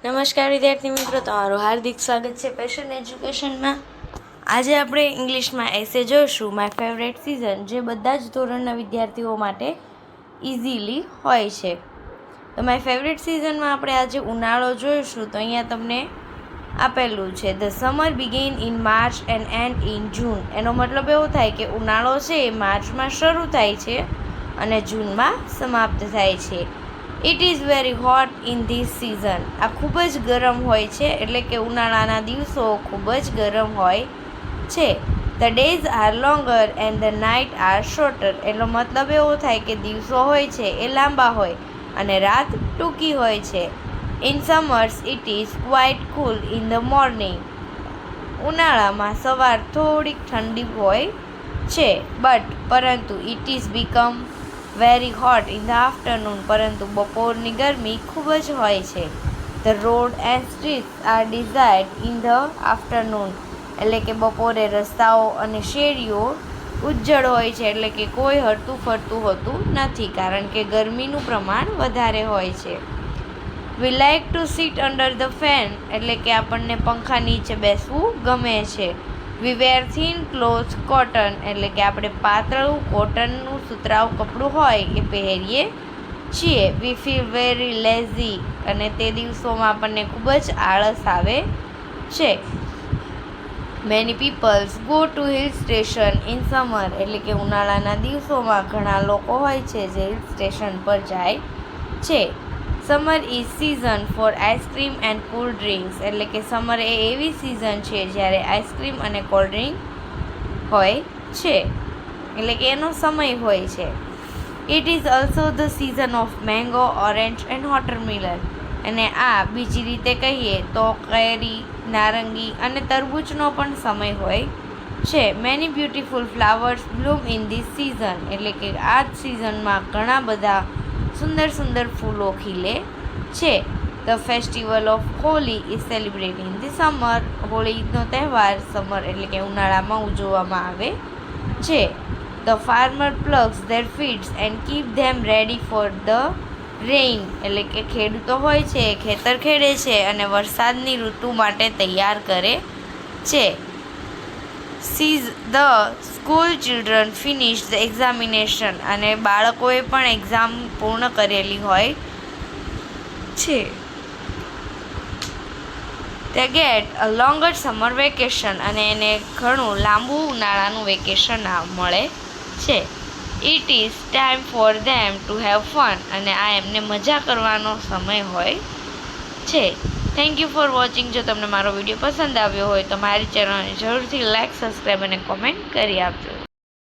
નમસ્કાર વિદ્યાર્થી મિત્રો, તમારું હાર્દિક સ્વાગત છે પેશન એજ્યુકેશનમાં. આજે આપણે ઇંગ્લિશમાં એસે જોઈશું માય ફેવરેટ સિઝન, જે બધા જ ધોરણના વિદ્યાર્થીઓ માટે ઇઝીલી હોય છે. તો માય ફેવરેટ સિઝનમાં આપણે આજે ઉનાળો જોઈશું. તો અહીંયા તમને આપેલું છે the summer begin in March and end in June. એનો મતલબ એવો થાય કે ઉનાળો છે એ માર્ચમાં શરૂ થાય છે અને જૂનમાં સમાપ્ત થાય છે. It is very hot in this season. આ ખૂબ જ ગરમ હોય છે, એટલે કે ઉનાળાના દિવસો ખૂબ જ ગરમ હોય છે. The days are longer and the night are shorter. એનો મતલબ એવો થાય કે દિવસો હોય છે એ લાંબા હોય અને રાત ટૂંકી હોય છે. In summers it is quite cool in the morning. ઉનાળામાં સવાર થોડીક ઠંડી હોય છે, પરંતુ it is become very hot in the afternoon. પરંતુ બપોરની ગરમી ખૂબ જ હોય છે. The road and streets are desired in the afternoon. એટલે કે બપોરે રસ્તાઓ અને શેરીઓ ઉજ્જળ હોય છે, એટલે કે કોઈ હરતું ફરતું હોતું નથી, કારણ કે ગરમીનું પ્રમાણ વધારે હોય છે. We like to sit under the fan. એટલે કે આપણને પંખા નીચે બેસવું ગમે છે. We wear thin cloth cotton. એટલે કે આપણે પાતળું કોટનનું સુતરાઉ કપડું હોય એ પહેરીએ છીએ. We feel very lazy. અને તે દિવસોમાં આપણને ખૂબ જ આળસ આવે છે. Many peoples go to hill station in summer. એટલે કે ઉનાળાના દિવસોમાં ઘણા લોકો હોય છે જે હિલ સ્ટેશન પર જાય છે. Summer is season four ice cream and cold drinks. એટલે કે સમર એ એવી સિઝન છે જ્યારે આઈસ્ક્રીમ અને કોલ્ડ ડ્રિંક હોય છે, એટલે કે એનો સમય હોય છે. It is also the season of mango, orange and watermelon. અને આ બીજી રીતે કહીએ તો કેરી, નારંગી અને તરબૂચનો પણ સમય હોય છે. Many beautiful flowers Bloom in this season. એટલે કે આ જ સિઝનમાં ઘણા બધા સુંદર સુંદર ફૂલો ખીલે છે. The festival of Holi is celebrated in the summer. હોળીનો તહેવાર સમર એટલે કે ઉનાળામાં ઉજવવામાં આવે છે. The farmer ploughs their fields and keep them ready for the rain. એટલે કે ખેડૂતો હોય છે ખેતર ખેડે છે અને વરસાદની ઋતુ માટે તૈયાર કરે છે. The school children finish the examination. અને બાળકોએ પણ એક્ઝામ પૂર્ણ કરેલી હોય છે. તે get a longer summer vacation. અને એને ઘણું લાંબુ ઉનાળાનું વેકેશન મળે છે. It is time for them to have fun. અને આ એમને મજા કરવાનો સમય હોય છે. Thank you for watching. જો તમને મારો વિડીયો પસંદ આવ્યો હોય તો મારી ચેનલને જરૂરથી લાઇક, સબસ્ક્રાઈબ અને કોમેન્ટ કરી આપજો.